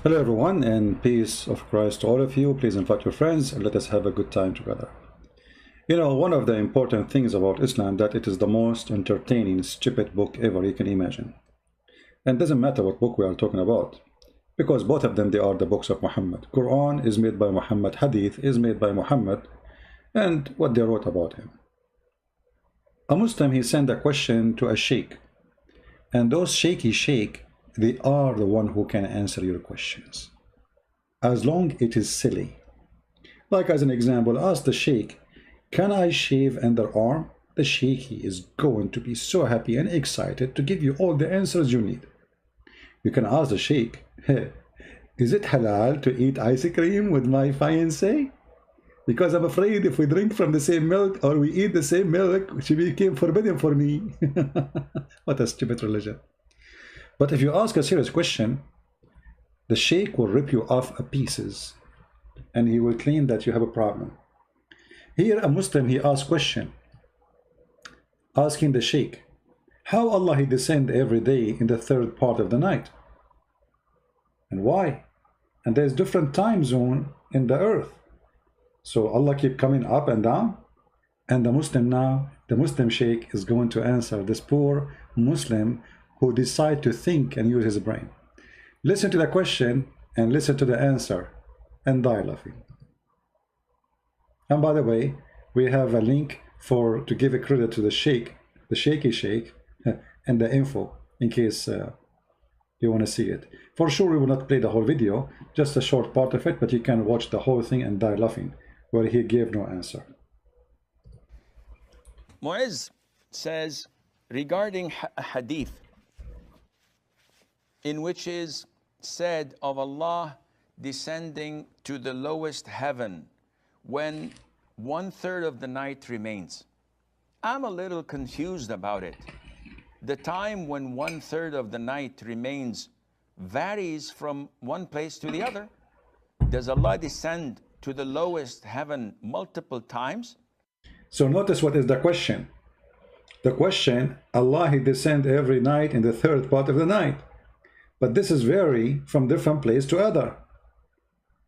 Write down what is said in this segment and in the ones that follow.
Hello everyone, and peace of Christ to all of you. Please invite your friends and let us have a good time together. You know, one of the important things about Islam that it is the most entertaining, stupid book ever you can imagine. And it doesn't matter what book we are talking about, because both of them, they are the books of Muhammad. Quran is made by Muhammad, Hadith is made by Muhammad, and what they wrote about him. A Muslim, he sent a question to a sheikh, and those shaky sheikh, they are the one who can answer your questions, as long it is silly. Like as an example, ask the sheikh, can I shave underarm? The sheikh, he is going to be so happy and excited to give you all the answers you need. You can ask the sheikh, hey, is it halal to eat ice cream with my fiancée? Because I'm afraid if we drink from the same milk or we eat the same milk, she became forbidden for me. What a stupid religion. But if you ask a serious question, the sheikh will rip you off a pieces and he will claim that you have a problem. Here a Muslim, he asks question, asking the sheikh, how Allah he descend every day in the third part of the night? And why? And there's different time zone in the earth. So Allah keep coming up and down. And the Muslim now, the Muslim sheikh is going to answer this poor Muslim who decide to think and use his brain. Listen to the question and listen to the answer and die laughing. And by the way, we have a link to give a credit to the sheikh, the shaky sheikh, and the info in case you want to see it. For sure, we will not play the whole video, just a short part of it, but you can watch the whole thing and die laughing, where he gave no answer. Mu'izz says regarding a hadith in which is said of Allah descending to the lowest heaven when 1/3 of the night remains. I'm a little confused about it. The time when 1/3 of the night remains varies from one place to the other. Does Allah descend to the lowest heaven multiple times? So notice what is the question. The question, Allah he descend every night in the third part of the night. But this is vary from different place to other.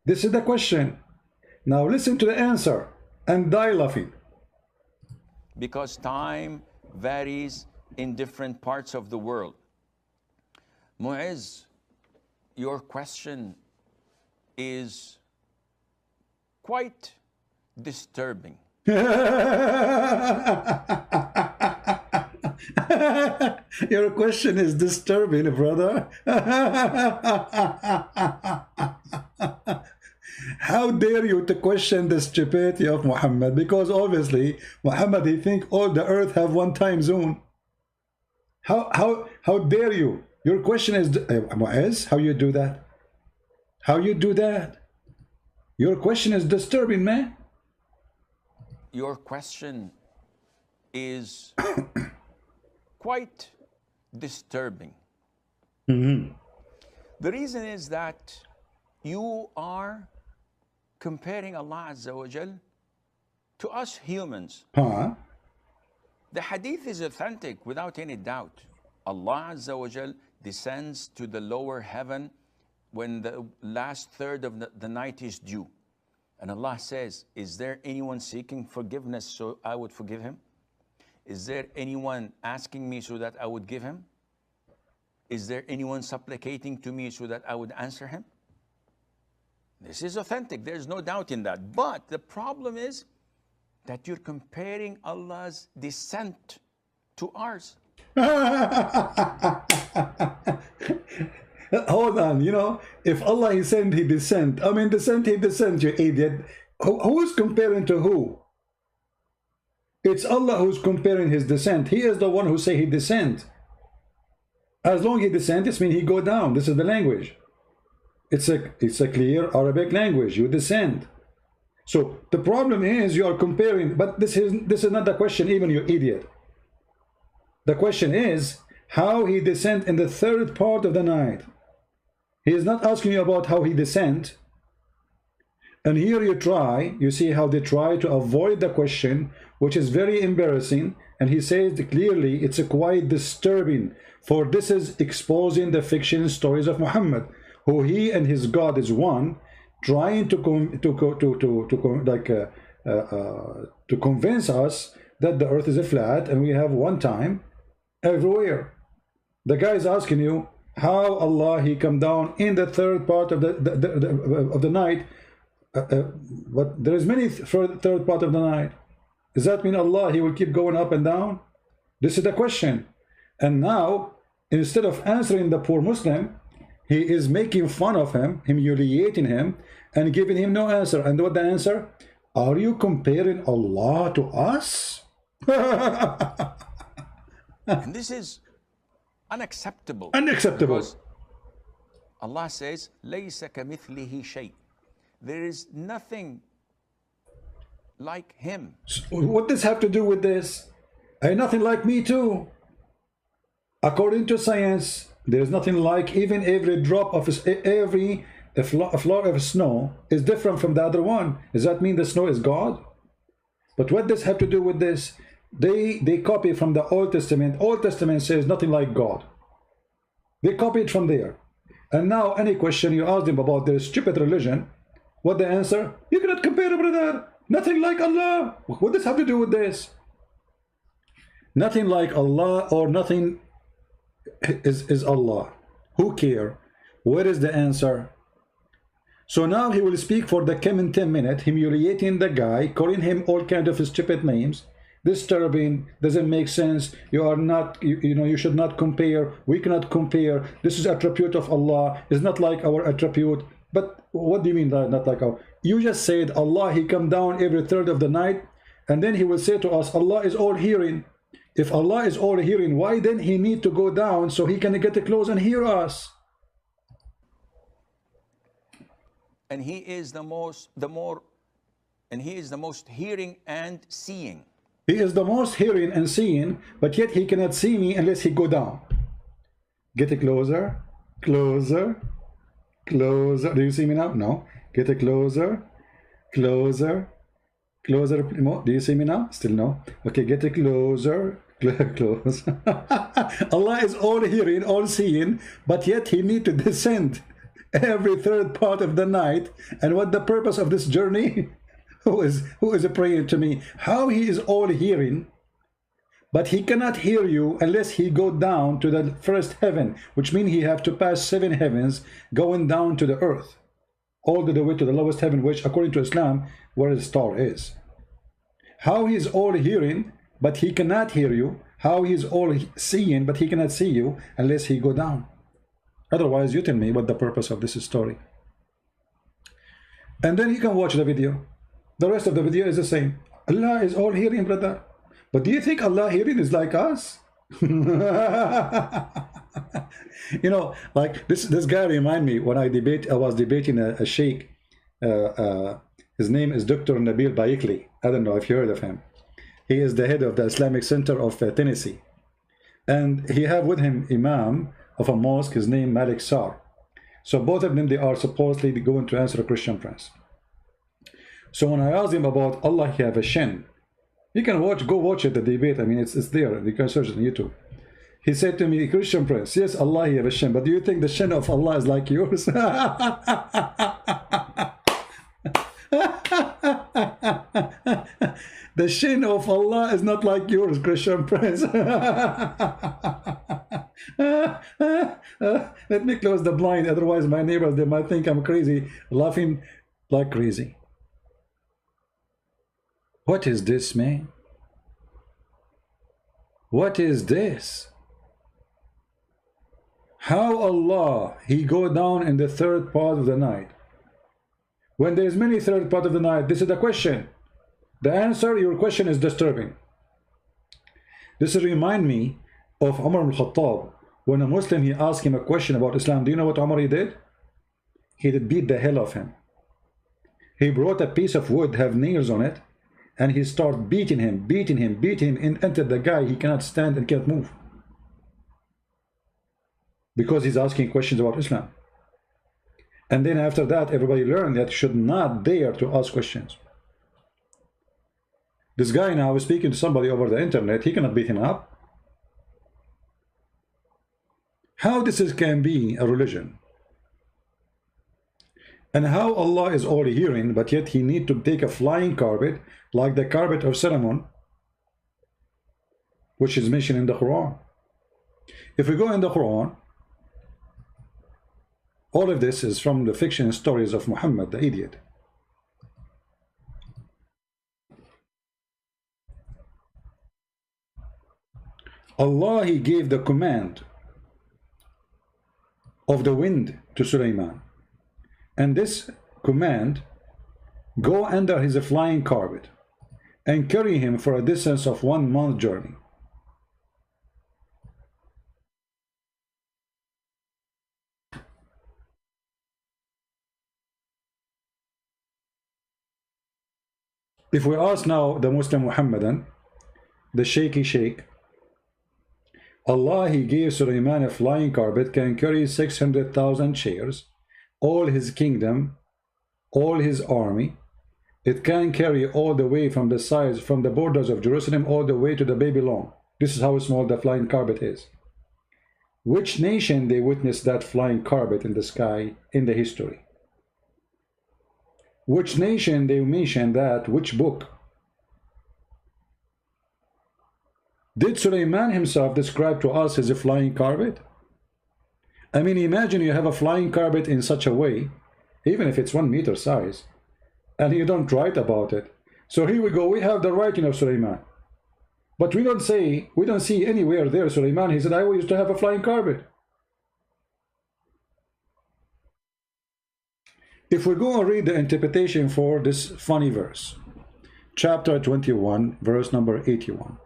This is the question. Now listen to the answer and die laughing. Because time varies in different parts of the world. Mu'izz, your question is quite disturbing. Your question is disturbing, brother. How dare you to question the stupidity of Muhammad? Because obviously Muhammad, he think all the earth have one time zone. How dare you? Your question is, Mu'izz, how you do that? How you do that? Your question is disturbing, man. Your question is quite disturbing. The reason is that you are comparing Allah Azza wa Jal to us humans. The hadith is authentic without any doubt. Allah Azza wa Jal descends to the lower heaven when the last third of the night is due. And Allah says, is there anyone seeking forgiveness so I would forgive him? Is there anyone asking me so that I would give him? Is there anyone supplicating to me so that I would answer him? This is authentic. There's no doubt in that. But the problem is that you're comparing Allah's descent to ours. Hold on, you know, if Allah he sent, he descend. I mean, descent, he descend, you idiot. Who is comparing to who? It's Allah who's comparing his descent. He is the one who say he descend. As long as he descend, it means he go down. This is the language. It's a clear Arabic language. You descend. So the problem is you are comparing, but this is not the question, even, you idiot. The question is how he descend in the third part of the night. He is not asking you about how he descend. And here you see how they try to avoid the question, which is very embarrassing. And he says clearly it's quite disturbing, for this is exposing the fiction stories of Muhammad. who he and his God is one, trying to convince us that the earth is a flat and we have one time everywhere. The guy is asking you how Allah he come down in the third part of the night, but there is many third part of the night. Does that mean Allah he will keep going up and down? This is the question. And now, instead of answering the poor Muslim, he is making fun of him, humiliating him, and giving him no answer. And what the answer? Are you comparing Allah to us? And this is unacceptable. Unacceptable. Because Allah says, "Laysa kamithlihi shay." There is nothing like him. What does have to do with this? Ain't nothing like me too. According to science, there is nothing like, even every drop of a floor of snow is different from the other one. Does that mean the snow is God? But what does have to do with this? They copy from the Old Testament. Old Testament says nothing like God. They copy it from there. And now any question you ask them about their stupid religion, what the answer? You cannot compare it with that. Nothing like Allah. What does have to do with this? Nothing like Allah, or nothing is Allah. Who care? Where is the answer? So now he will speak for the coming 10 minutes, humiliating the guy, calling him all kinds of stupid names, disturbing, doesn't make sense, you are not, you should not compare, we cannot compare, this is attribute of Allah, it's not like our attribute. But what do you mean not like our? You just said Allah he come down every third of the night, and then he will say to us, Allah is all hearing. If Allah is all hearing, why then he need to go down so he can get close and hear us? And he is the most hearing and seeing. He is the most hearing and seeing, but yet he cannot see me unless he go down. Get it closer, closer, closer. Do you see me now? No. Get it closer, closer, closer. Do you see me now? Still no. Okay, get it closer, close. Allah is all hearing, all seeing, but yet he need to descend every third part of the night. And what the purpose of this journey? Who is praying to me? How he is all hearing, but he cannot hear you unless he go down to the first heaven, which means he have to pass 7 heavens going down to the earth, all the way to the lowest heaven, which according to Islam, where the star is. How he is all hearing, but he cannot hear you. How he is all seeing, but he cannot see you unless he go down. Otherwise, you tell me what the purpose of this story. And then you can watch the video. The rest of the video is the same. Allah is all hearing, brother. But do you think Allah hearing is like us? Like this guy remind me when I was debating a sheikh. His name is Dr. Nabil Baikli. I don't know if you heard of him. He is the head of the Islamic Center of Tennessee. And he have with him Imam of a mosque, his name Malik Sar. So both of them, they are supposedly going to answer a Christian prince. So when I asked him about Allah, he have a shin. You can go watch it, the debate. I mean, it's there. You can search it on YouTube. He said to me, Christian prince, yes, Allah, he have a shin, but do you think the shin of Allah is like yours? The shin of Allah is not like yours, Christian prince. Let me close the blind, otherwise my neighbors, they might think I'm crazy, laughing like crazy. What is this, man? What is this? How Allah, he go down in the third part of the night? When there is many third part of the night, this is the question. The answer, your question is disturbing. This remind me of Umar al-Khattab. When a Muslim, he asked him a question about Islam. Do you know what Umar he did? He did beat the hell of him. He brought a piece of wood, have nails on it, and he started beating him, until the guy, he cannot stand and can't move. Because he's asking questions about Islam. And then after that, everybody learned that should not dare to ask questions. This guy now is speaking to somebody over the internet, he cannot beat him up. How this can be a religion? And how Allah is all hearing, but yet he need to take a flying carpet like the carpet of Solomon, which is mentioned in the Quran. If we go in the Quran, all of this is from the fiction stories of Muhammad, the idiot. Allah, he gave the command of the wind to Sulaiman. And this command, go under his flying carpet and carry him for a distance of 1 month journey. If we ask now the Muslim Muhammadan, the shaky sheikh, Allah, he gave Sulaiman a flying carpet, can carry 600,000 chairs, all his kingdom, all his army. It can carry all the way from the sides, from the borders of Jerusalem, all the way to the Babylon. This is how small the flying carpet is. Which nation they witnessed that flying carpet in the sky in the history? Which nation they mentioned that? Which book? Did Sulaiman himself describe to us his flying carpet? I mean, imagine you have a flying carpet in such a way, even if it's 1 meter size, and you don't write about it. So here we go, we have the writing of Sulaiman. But we don't see anywhere there Sulaiman, he said, I used to have a flying carpet. If we go and read the interpretation for this funny verse, chapter 21, verse number 81.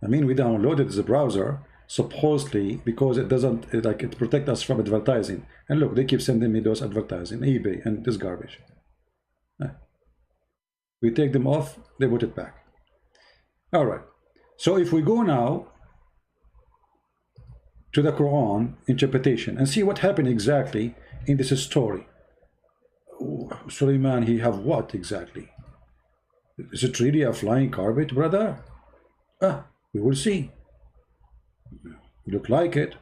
I mean, we downloaded the browser supposedly because it doesn't, it protects us from advertising. And look, they keep sending me those advertising, eBay and this garbage. We take them off, they put it back. All right. So if we go now to the Quran interpretation and see what happened exactly in this story. Sulaiman, he have what exactly? Is it really a flying carpet, brother? We will see. Look like it.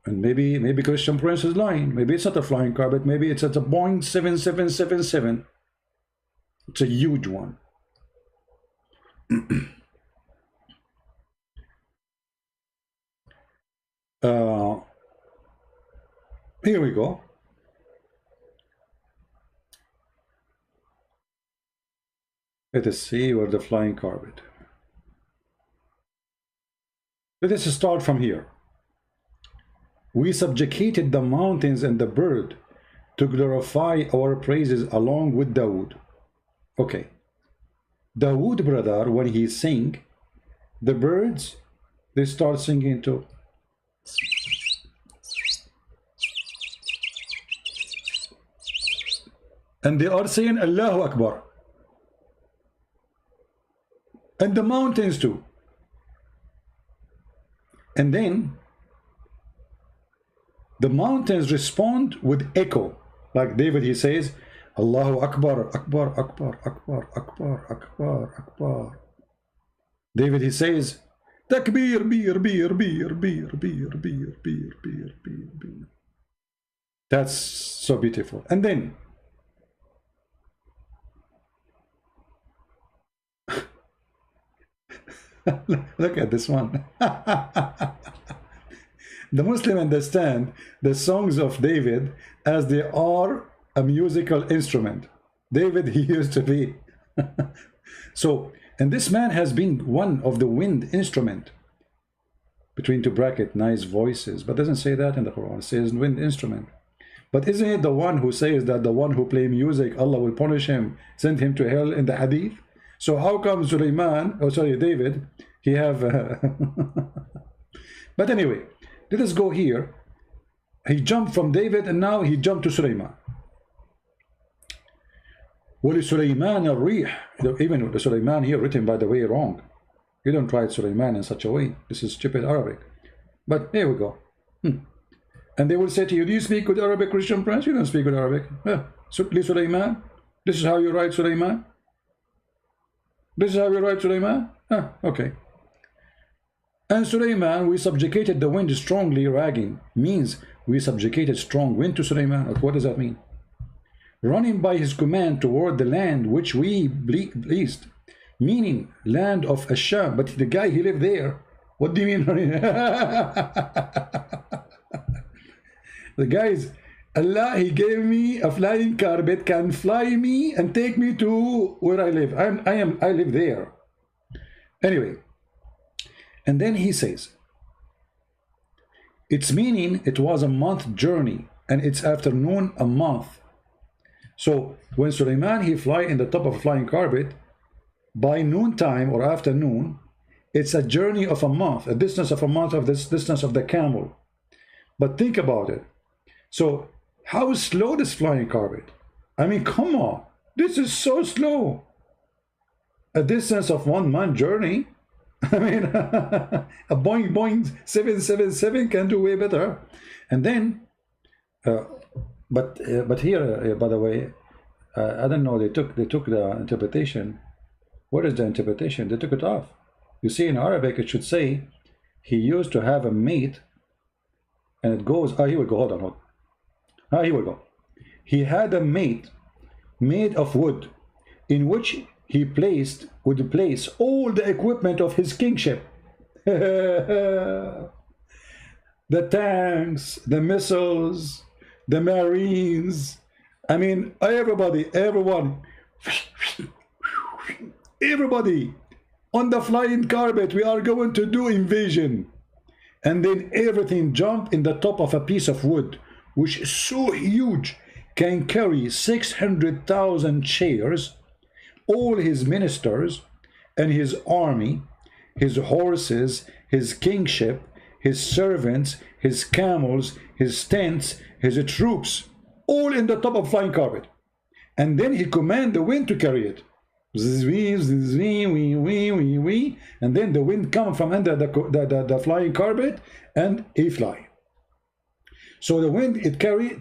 And maybe Christian Prince is lying. Maybe it's not a flying carpet. Maybe it's at a Boeing 7777. It's a huge one. Here we go. Let us see where the flying carpet. Let us start from here. We subjugated the mountains and the bird to glorify our praises along with Dawood. Okay. Dawood, brother, when he sing, the birds, they start singing too. And they are saying Allahu Akbar. And the mountains too. And then the mountains respond with echo. Like David, he says, Allahu Akbar, Akbar, Akbar, Akbar, Akbar, Akbar, Akbar. David, he says, Takbir, beer, beer, beer, beer, beer, beer, beer, beer, beer, beer. That's so beautiful. And then look at this one. The Muslim understand the songs of David as they are a musical instrument. David, he used to be. So, and this man has been one of the wind instrument. Between two bracket, nice voices. But doesn't say that in the Quran. It says wind instrument. But isn't it the one who says that the one who play music, Allah will punish him, send him to hell in the hadith? So how come Sulaiman, oh sorry, David, he have... But anyway, let us go here. He jumped from David and now he jumped to Sulaiman. وَلِسُلَيْمَانَ الرِّيحِ. Even the Sulaiman here written, by the way, wrong. You don't write Sulaiman in such a way. This is stupid Arabic. But here we go. And they will say to you, do you speak good Arabic, Christian Prince? You don't speak good Arabic. Sulaiman. This is how you write Sulaiman? This is how you write Sulaiman? Okay. And Suleiman, we subjugated the wind strongly ragging, means we subjugated strong wind to Suleiman. What does that mean? Running by his command toward the land which we pleased, meaning land of Asham. But the guy, he lived there. What do you mean running? The guys, Allah, he gave me a flying carpet, can fly me and take me to where I live. I live there. Anyway, and then he says, its meaning, it was a month journey, and its afternoon a month. So when Suleiman, he fly in the top of a flying carpet, by noontime or afternoon, it's a journey of a month, a distance of a month of this distance of the camel. But think about it. So how slow this flying carpet? I mean, come on, this is so slow. A distance of 1 month journey. I mean, a Boeing 777 can do way better. And then, but here, by the way, I don't know. They took the interpretation. What is the interpretation? They took it off. You see, in Arabic, it should say he used to have a mate, and it goes. Ah, here we go. Hold on. Ah, here we go. He had a mate made of wood, in which he would place all the equipment of his kingship. The tanks, the missiles, the marines. I mean, everybody on the flying carpet, we are going to do invasion. And then everything jump in the top of a piece of wood, which is so huge, can carry 600,000 chairs, all his ministers and his army, his horses, his kingship, his servants, his camels, his tents, his troops, all in the top of flying carpet. And then he command the wind to carry it. And then the wind comes from under the flying carpet, and he fly. So the wind, to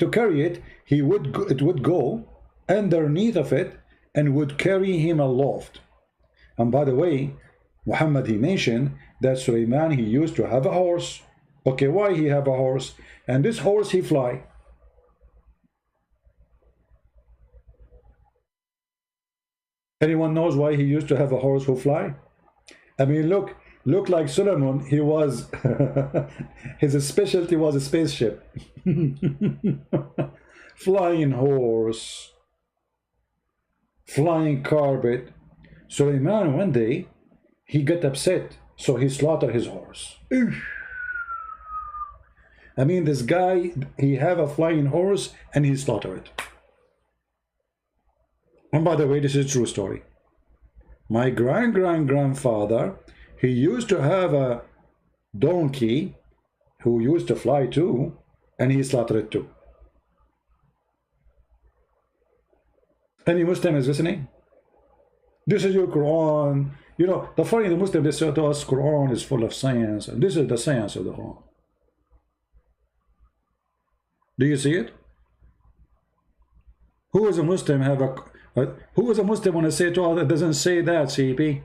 carry it, it would go underneath of it and would carry him aloft. And by the way, Muhammad, he mentioned that Suleiman, he used to have a horse. Okay, why he have a horse? And this horse, he fly. Anyone knows why he used to have a horse who fly? I mean, look like Solomon, he was, his specialty was a spaceship. Flying horse, flying carpet. Suleiman, one day, he got upset, so he slaughtered his horse. I mean, this guy, he have a flying horse, and he slaughtered it. And by the way, this is a true story. My grandfather, he used to have a donkey who used to fly too, and he slaughtered it too. Any Muslim is listening? This is your Quran. You know, the funny, the Muslim, they say to us, Quran is full of science, and this is the science of the Quran. Do you see it? Who is a Muslim have a who is a Muslim when I say to all that doesn't say that, CP?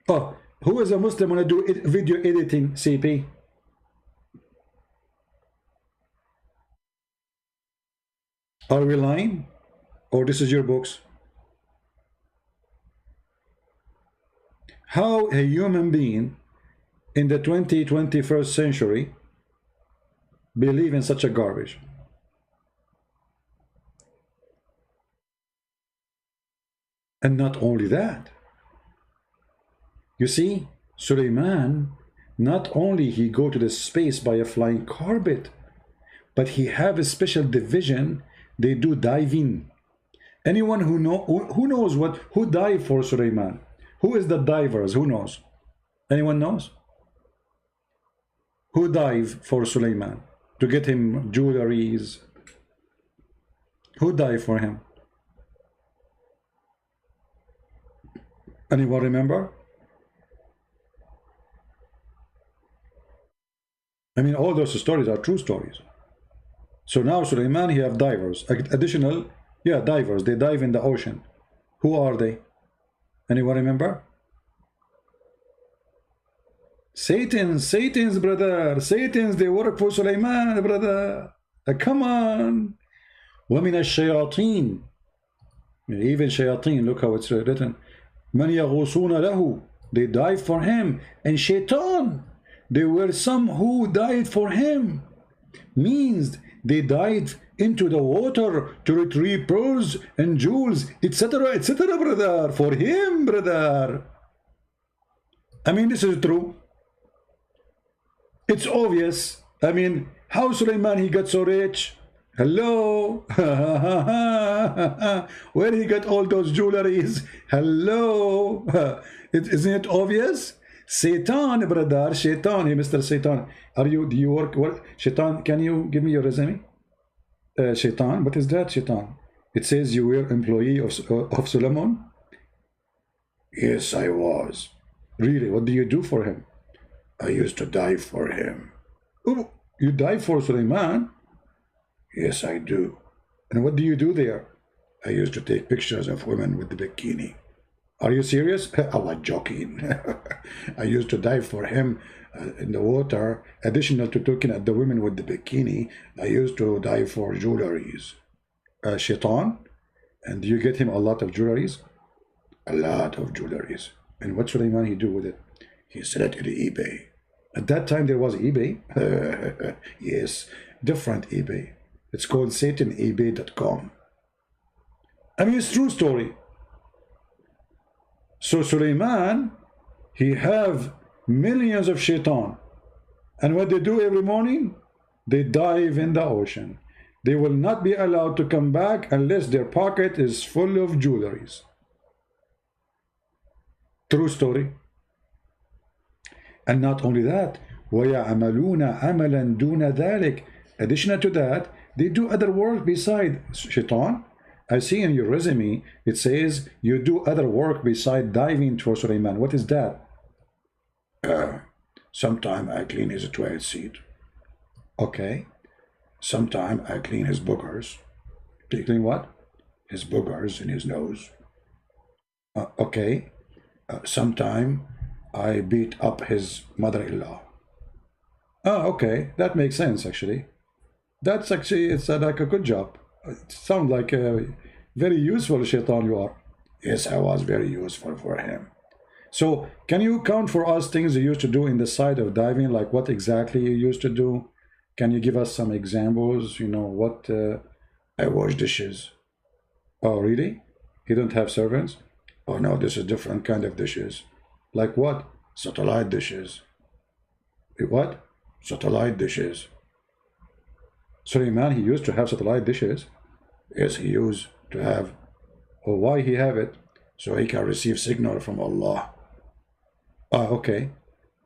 Oh, who is a Muslim when I do video editing, CP? Are we lying? Or this is your books? How a human being in the 21st century believe in such a garbage? And not only that, you see, Suleiman, not only he go to the space by a flying carpet, but he have a special division. They do diving. Anyone who knows who dive for Suleiman? Who is the divers? Who knows? Anyone knows? Who dive for Suleiman to get him jewelries? Who dive for him? Anyone remember? I mean, all those stories are true stories. So now Suleiman, he have divers, additional, yeah, divers. They dive in the ocean. Who are they? Anyone remember? Satan's brother. Satan's, they work for Sulaiman, brother. Come on. وَمِنَ الشَّيَاطِينَ. Even shayateen, look how it's written. مَنْ يَغُوصُونَ لَهُ. They died for him. And shaitan, there were some who died for him. Means they died into the water to retrieve pearls and jewels, etc., brother. For him, brother. I mean, this is true. It's obvious. I mean, how Sulaiman he got so rich? Hello. Where he got all those jewelries? Hello. Isn't it obvious? Satan, brother. Shaitan. Hey, Mr. Satan. Do you work? Shaitan, can you give me your resume? Shaitan, what is that, Shaitan? It says you were employee of Solomon? Yes, I was. Really? What do you do for him? I used to die for him. Oh, you die for Sulaiman? Yes, I do. And what do you do there? I used to take pictures of women with the bikini. Are you serious? I'm not joking. I used to dive for him in the water. Additional to looking at the women with the bikini, I used to dive for jewelries. Shaitan? And do you get him a lot of jewelries? A lot of jewelries. And what Sulaiman he do with it? He sell it to the eBay. At that time there was eBay. Yes, different eBay. It's called SatanEBay.com. I mean, it's true story. So Sulaiman, he have millions of shaitan. And what they do every morning? They dive in the ocean. They will not be allowed to come back unless their pocket is full of jewelries. True story. And not only that, وَيَعْمَلُونَ عَمَلًا دُونَ ذَلِكَ. Additional to that, they do other work beside shaitan. I see in your resume, it says you do other work beside diving for Sulaiman. What is that? Sometime I clean his toilet seat. Okay. Sometime I clean his boogers. Do you clean what? His boogers in his nose. Okay. Sometime I beat up his mother-in-law. Oh, okay. That makes sense, actually. That's actually, it's like a good job. It sounds like a very useful shaitan you are. Yes, I was very useful for him. So, can you count for us things you used to do in the side of diving? Like what exactly you used to do? Can you give us some examples? You know, what? I wash dishes. Oh, really? You don't have servants? Oh, no, this is different kind of dishes. Like what? Satellite dishes. What? Satellite dishes. Sulaiman, he used to have satellite dishes. Yes, he used to have. Oh, why he have it? So he can receive signal from Allah. Ah, okay.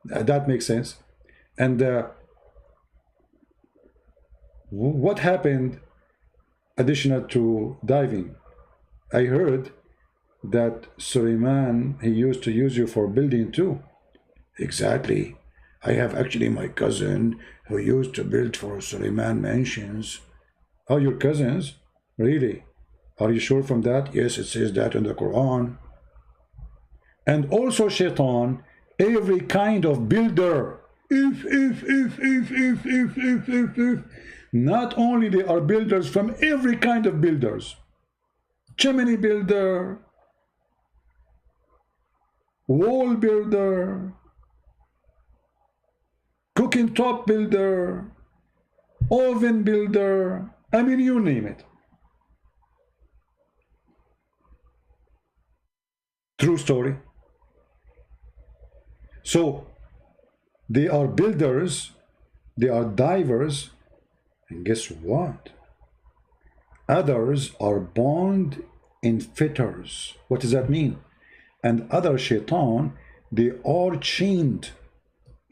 That makes sense. And what happened additional to diving? I heard that Sulaiman, he used to use you for building too. Exactly. I have actually my cousin who used to build for Sulaiman mansions. Oh, your cousins? Really? Are you sure from that? Yes, it says that in the Quran. And also shaitan, every kind of builder. If. Not only they are builders from every kind of builders. Chimney builder, wall builder, cooking top builder, oven builder, I mean, you name it. True story. So they are builders, they are divers, and guess what? Others are bound in fetters. What does that mean? And other shaitan, they are chained.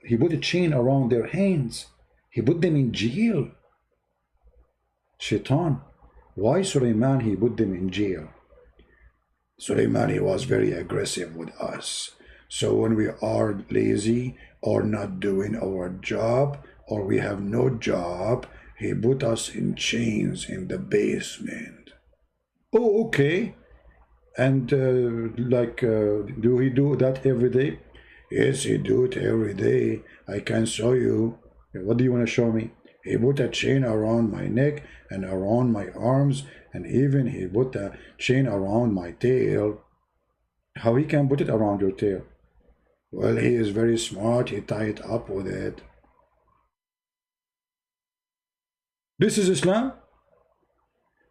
He put a chain around their hands. He put them in jail. Shaitan. Why Sulaiman he put them in jail? Sulaiman, he was very aggressive with us. So when we are lazy or not doing our job or we have no job, he put us in chains in the basement. Oh, okay. And do he do that every day? Yes, he do it every day. I can show you. What do you want to show me? He put a chain around my neck and around my arms, and even he put a chain around my tail. How he can put it around your tail? Well, he is very smart. He tied it up with it. This is Islam?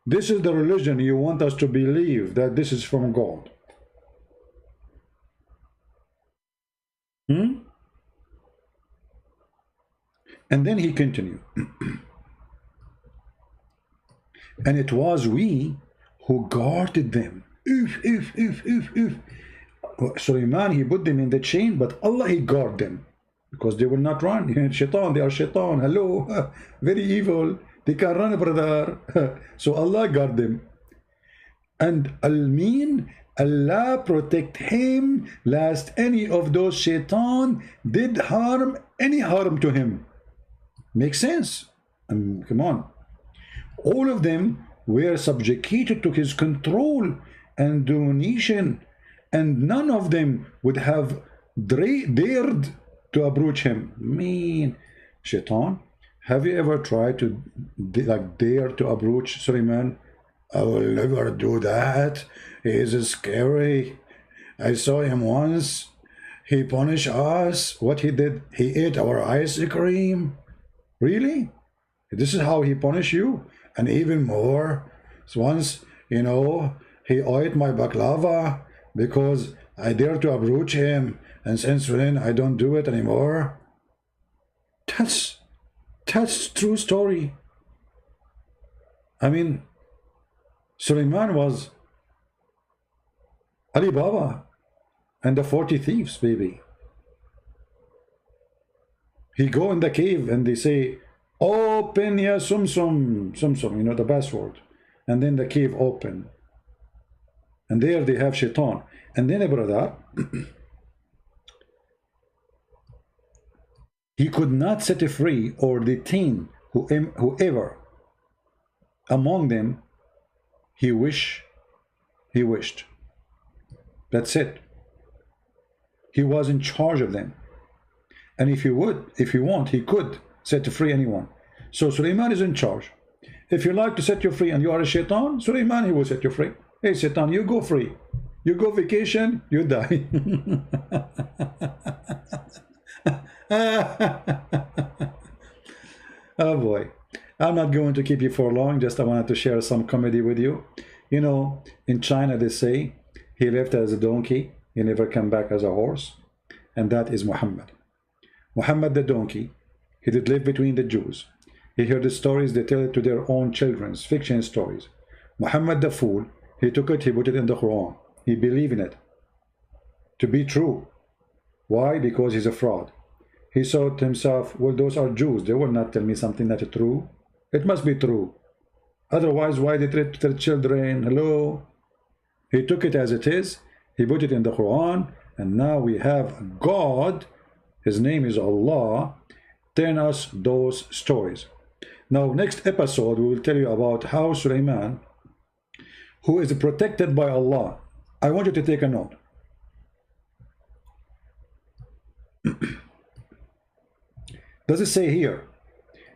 This is the religion you want us to believe that this is from God. And then he continued. And it was we who guarded them. Sulaiman, he put them in the chain, but Allah, he guarded them. Because they will not run. Shaitan, they are shaitan. Hello. Very evil. They can run, brother. So Allah guard them. And al-mean, Allah protect him lest any of those shaitan did any harm to him. Makes sense? Come on. All of them were subjugated to his control and domination, and none of them would have dared to approach him. Mean shaitan, have you ever tried to dare to approach Sulaiman? I will never do that. He is scary. I saw him once. He punished us. What he did? He ate our ice cream. Really? This is how he punished you? And even more. So once, you know, he ate my baklava because I dared to approach him. And since then, I don't do it anymore. That's true story. I mean, Sulaiman was Ali Baba and the 40 thieves, baby. He go in the cave and they say, open ya sum, you know, the password. And then the cave open. And there they have shaitan. And then, brother, he could not set free or detain whoever among them he wished. That's it. He was in charge of them. And if he want, he could set free anyone. So Sulaiman is in charge. If you like to set you free and you are a shaitan, Sulaiman, he will set you free. Hey, shaitan, you go free. You go vacation, you die. Oh boy. I'm not going to keep you for long. Just I wanted to share some comedy with you. You know, in China they say he left as a donkey, he never came back as a horse, and that is Muhammad. Muhammad the donkey, he did live between the Jews. He heard the stories they tell to their own children's fiction stories. Muhammad the fool, he took it, he put it in the Quran. He believed in it to be true. Why? Because he's a fraud. He thought to himself, well, those are Jews. They will not tell me something that is true. It must be true. Otherwise, why they treat their children? Hello? He took it as it is. He put it in the Quran. And now we have God. His name is Allah. Telling us those stories. Now, next episode, we will tell you about how Sulaiman, who is protected by Allah. I want you to take a note. Does it say here,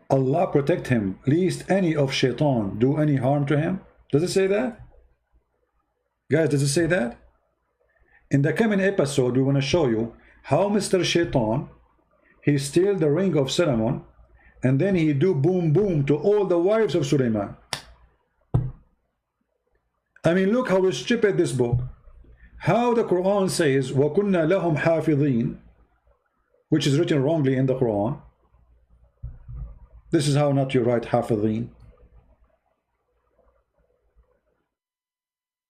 Allah protect him, lest any of shaitan do any harm to him? Does it say that? Guys, does it say that? In the coming episode, we want to show you how Mr. Shaitan, he steal the ring of Solomon, and then he do boom boom to all the wives of Sulaiman. I mean, look how stupid this book. How the Quran says, وَكُنَّا لَهُمْ حَافِظِينَ, which is written wrongly in the Quran. This is how not you write hafidhin.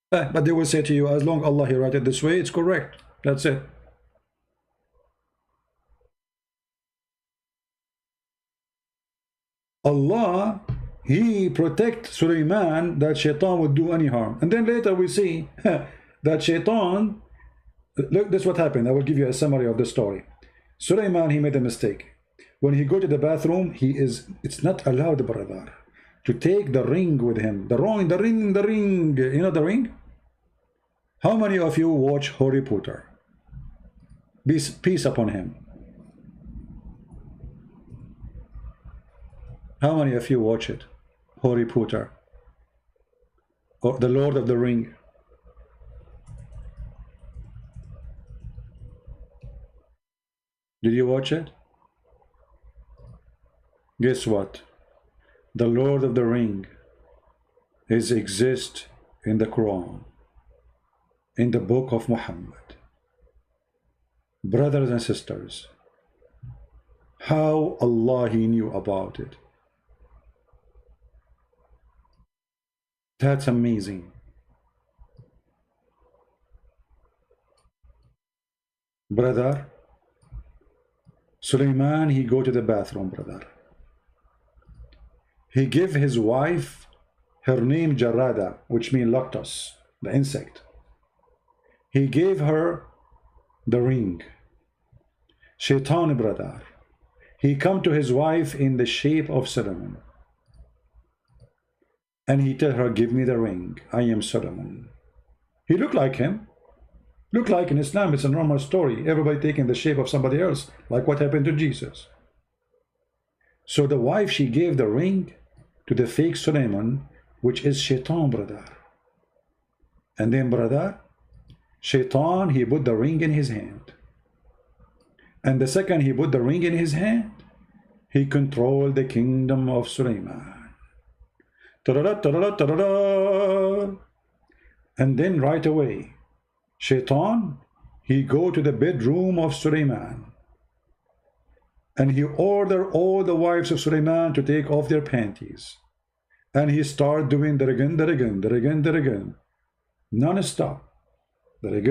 But they will say to you, as long as Allah he write it this way, it's correct. That's it. Allah, he protect Sulaiman that shaitan would do any harm. And then later we see that shaitan, look, this is what happened. I will give you a summary of the story. Sulaiman, he made a mistake. When he go to the bathroom, it's not allowed, brother, to take the ring with him. The ring. You know the ring? How many of you watch Harry Potter? Peace upon him. How many of you watch it? Harry Potter or the Lord of the Ring? Did you watch it? Guess what? The Lord of the Ring exists in the Quran, in the book of Muhammad. Brothers and sisters, how Allah He knew about it. That's amazing. Brother, Sulaiman, he go to the bathroom, brother. He gave his wife her name Jarada, which means lotus, the insect. He gave her the ring. Shaitan, brother, he come to his wife in the shape of Solomon. And he tell her, give me the ring. I am Solomon. He looked like him. Look like in Islam, it's a normal story. Everybody taking the shape of somebody else, like what happened to Jesus. So the wife, she gave the ring to the fake Solomon, which is Shaitan, brother. And then, brother, Shaitan, he put the ring in his hand. And the second he put the ring in his hand, he controlled the kingdom of Sulaiman. And then right away, Shaitan, he go to the bedroom of Sulaiman. And he ordered all the wives of Sulaiman to take off their panties. And he start doing that again, non-stop. And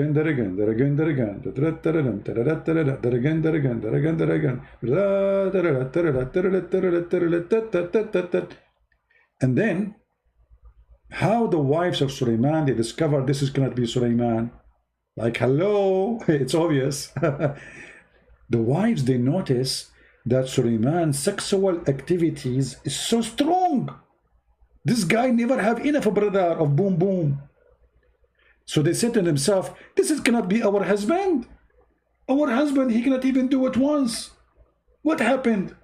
then, how the wives of Sulaiman, they discovered this is cannot be Sulaiman. Like, hello, it's obvious. The wives, they notice that Sulaiman's sexual activities is so strong. This guy never have enough, brother, of boom boom. So they said to themselves, this is cannot be our husband. Our husband, he cannot even do it once. What happened?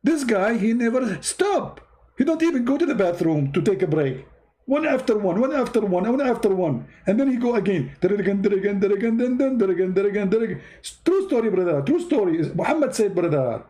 This guy, he never stop. He don't even go to the bathroom to take a break. One after one, one after one, one after one. And then he go again. True story, brother. True story. Muhammad said, brother.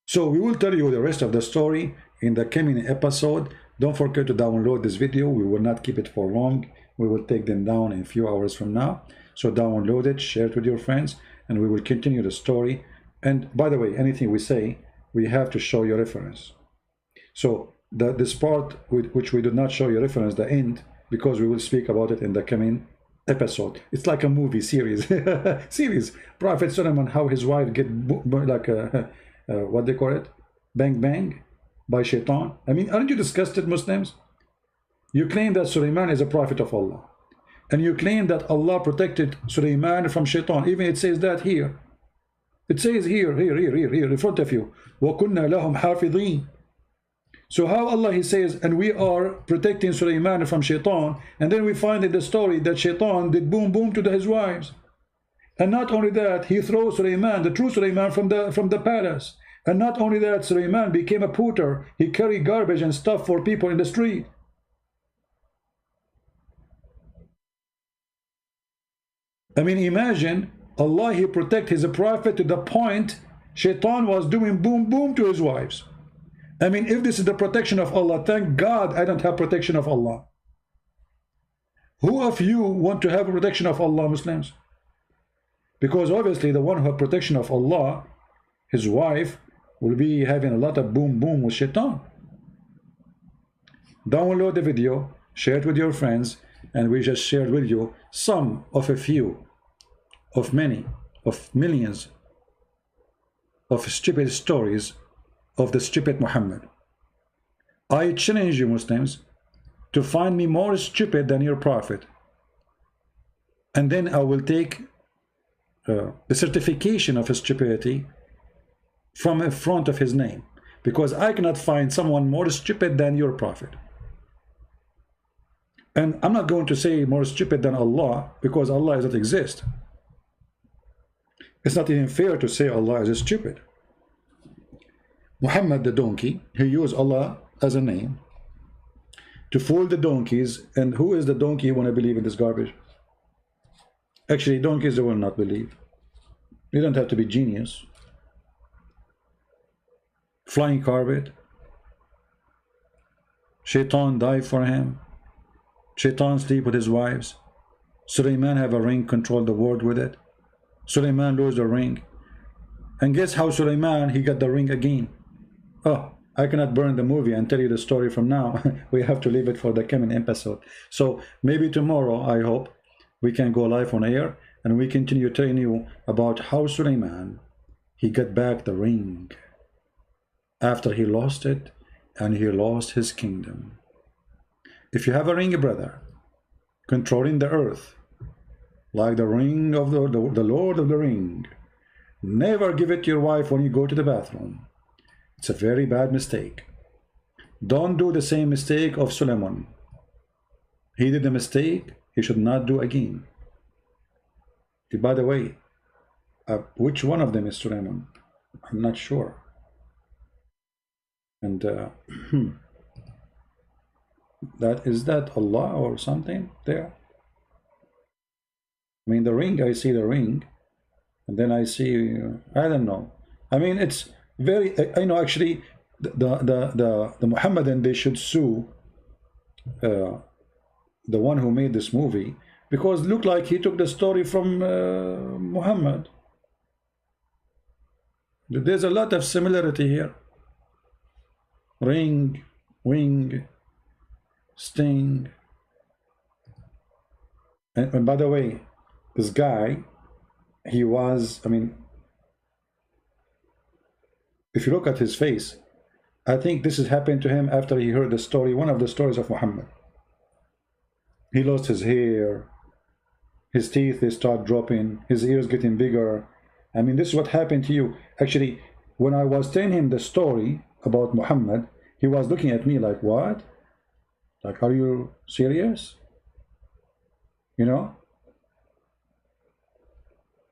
So we will tell you the rest of the story in the coming episode. Don't forget to download this video. We will not keep it for long. We will take them down in a few hours from now. So download it, share it with your friends, and we will continue the story. And by the way, anything we say, we have to show you reference. So this part which we do not show you reference, the end, because we will speak about it in the coming episode. It's like a movie series. Prophet Solomon, how his wife get like what they call it, bang bang by Shaitan. I mean, aren't you disgusted, Muslims? You claim that Sulaiman is a prophet of Allah, and you claim that Allah protected Sulaiman from Shaitan. Even it says that here. It says here in front of you, وَكُنَّا لَهُمْ حَافِظِينَ. So how Allah, he says, and we are protecting Sulaiman from Shaitan, and then we find in the story that Shaitan did boom boom to his wives. And not only that, he throws Sulaiman, the true Sulaiman, from the palace. And not only that, Sulaiman became a pooter. He carried garbage and stuff for people in the street. I mean, imagine Allah, he protect his prophet to the point Shaitan was doing boom boom to his wives. I mean, if this is the protection of Allah, thank God I don't have protection of Allah. Who of you want to have protection of Allah, Muslims? Because obviously the one who has protection of Allah, his wife, will be having a lot of boom boom with Shaitan. Download the video, share it with your friends, and we just shared with you some of a few of many of millions of stupid stories of the stupid Muhammad. I challenge you, Muslims, to find me more stupid than your prophet, and then I will take the certification of his stupidity from in front of his name, because I cannot find someone more stupid than your prophet. And I'm not going to say more stupid than Allah, because Allah doesn't exist. It's not even fair to say Allah is stupid. Muhammad the donkey, he used Allah as a name to fool the donkeys. And who is the donkey who want to believe in this garbage? Actually, donkeys, they will not believe. You don't have to be genius. Flying carpet. Shaitan died for him. Shaitan sleep with his wives. Suleiman have a ring, control the world with it. Suleiman lose the ring. And guess how Suleiman, he got the ring again. Oh, I cannot burn the movie and tell you the story from now. We have to leave it for the coming episode. So maybe tomorrow, I hope, we can go live on air and we continue telling you about how Suleiman, he got back the ring after he lost it and he lost his kingdom. If you have a ring, brother, controlling the earth, like the ring of the Lord of the Ring, never give it to your wife when you go to the bathroom. It's a very bad mistake. Don't do the same mistake of Solomon. He did a mistake he should not do again. By the way, which one of them is Solomon? I'm not sure. And that Allah or something there? I mean, the ring, I see the ring, and then I see, I don't know. I mean, it's very, I know actually the Mohammedan, they should sue the one who made this movie, because it looked like he took the story from Muhammad. There's a lot of similarity here. Ring, wing, sting. And by the way, this guy, he was, I mean, if you look at his face, I think this has happened to him after he heard the story, one of the stories of Muhammad. He lost his hair, his teeth, they start dropping, his ears getting bigger. I mean, this is what happened to you. Actually, when I was telling him the story about Muhammad, he was looking at me like, what? Like, are you serious? You know?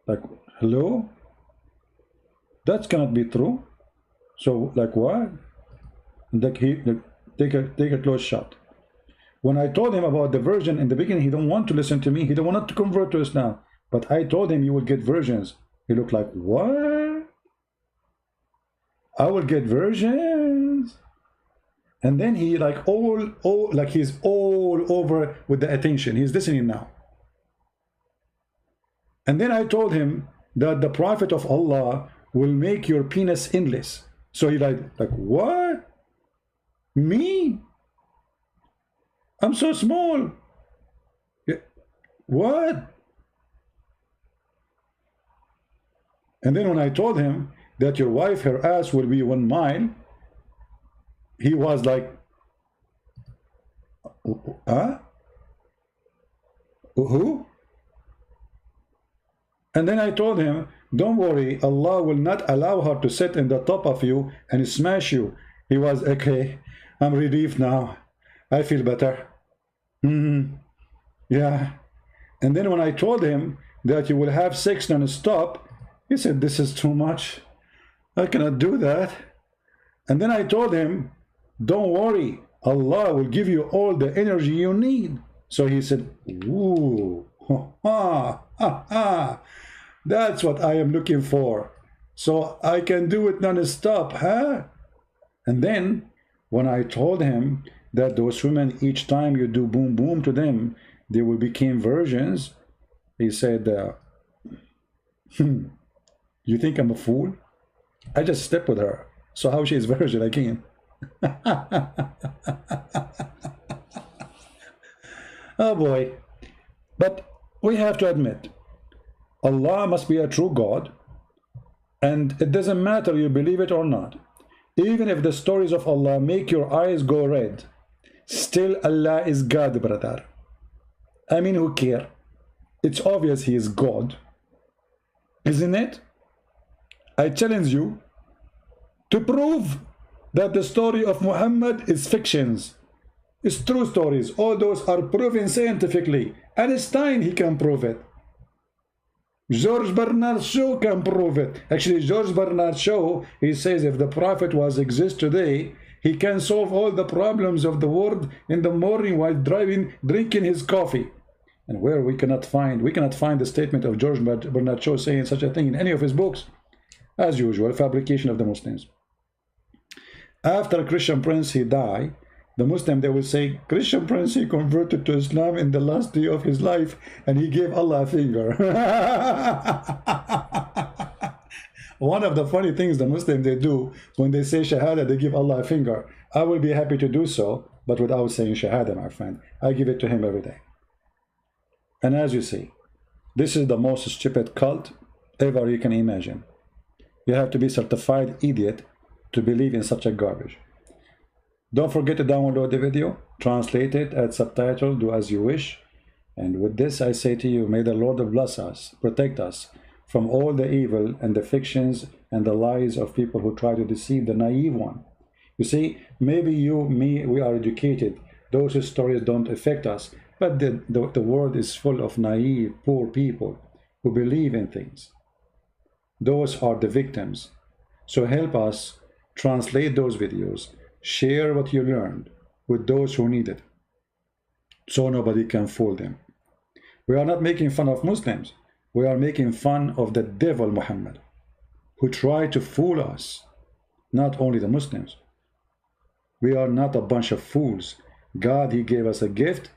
Like, hello? That cannot be true. So, like, what? Like, take a close shot. When I told him about the version in the beginning, he don't want to listen to me. He don't want to convert to Islam. But I told him you will get versions. He looked like, what? I will get versions? And then he like like he's all over with the attention. He's listening now. And then I told him that the Prophet of Allah will make your penis endless. So he like what? Me? I'm so small. Yeah. What? And then when I told him that your wife, her ass will be 1 mile, he was like, huh? Who? And then I told him, don't worry, Allah will not allow her to sit in the top of you and smash you. He was, okay, I'm relieved now. I feel better. Yeah. And then when I told him that you will have sex non-stop, he said, this is too much. I cannot do that. And then I told him, don't worry, Allah will give you all the energy you need. So he said, ooh, that's what I am looking for. So I can do it non-stop, huh? And then when I told him that those women, each time you do boom boom to them, they will become virgins, he said, you think I'm a fool? I just slept with her. So how she is virgin again? Oh boy. But we have to admit, Allah must be a true God, and it doesn't matter you believe it or not. Even if the stories of Allah make your eyes go red, still Allah is God, brother. I mean, who cares? It's obvious He is God, isn't it? I challenge you to prove that the story of Muhammad is fictions. It's true stories. All those are proven scientifically. Einstein, he can prove it. George Bernard Shaw can prove it. Actually, George Bernard Shaw, he says if the Prophet was exist today, he can solve all the problems of the world in the morning while driving, drinking his coffee. And where we cannot find the statement of George Bernard Shaw saying such a thing in any of his books. As usual, fabrication of the Muslims. After a Christian prince, he died. The Muslim, they will say, Christian prince, he converted to Islam in the last day of his life and he gave Allah a finger. One of the funny things the Muslim, they do when they say Shahada, they give Allah a finger. I will be happy to do so, but without saying Shahada, my friend. I give it to him every day. And as you see, this is the most stupid cult ever you can imagine. You have to be certified idiot to believe in such a garbage. Don't forget to download the video, translate it, add subtitle, do as you wish. And with this, I say to you, may the Lord bless us, protect us from all the evil and the fictions and the lies of people who try to deceive the naive one. You see, maybe you, me, we are educated. Those stories don't affect us. But the world is full of naive, poor people who believe in things. Those are the victims. So help us translate those videos. Share what you learned with those who need it, so nobody can fool them. We are not making fun of Muslims. We are making fun of the devil Muhammad, who tried to fool us, not only the Muslims. We are not a bunch of fools. God, he gave us a gift,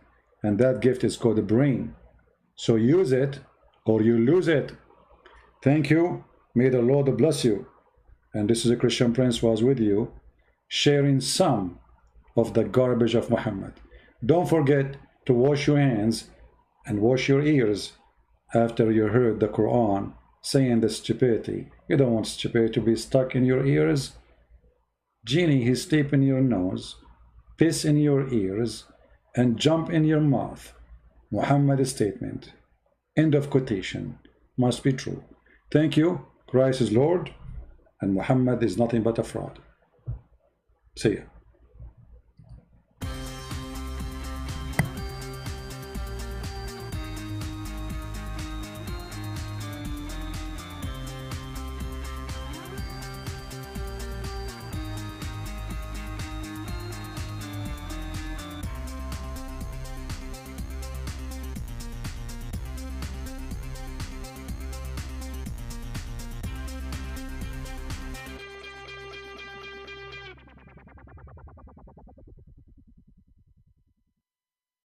and that gift is called the brain. So use it, or you lose it. Thank you. May the Lord bless you. And this is a Christian Prince was with you, sharing some of the garbage of Muhammad. Don't forget to wash your hands and wash your ears after you heard the Quran saying the stupidity. You don't want stupidity to be stuck in your ears. Genie, he sleep in your nose, piss in your ears, and jump in your mouth. Muhammad's statement, end of quotation, must be true. Thank you. Christ is Lord, and Muhammad is nothing but a fraud. See ya.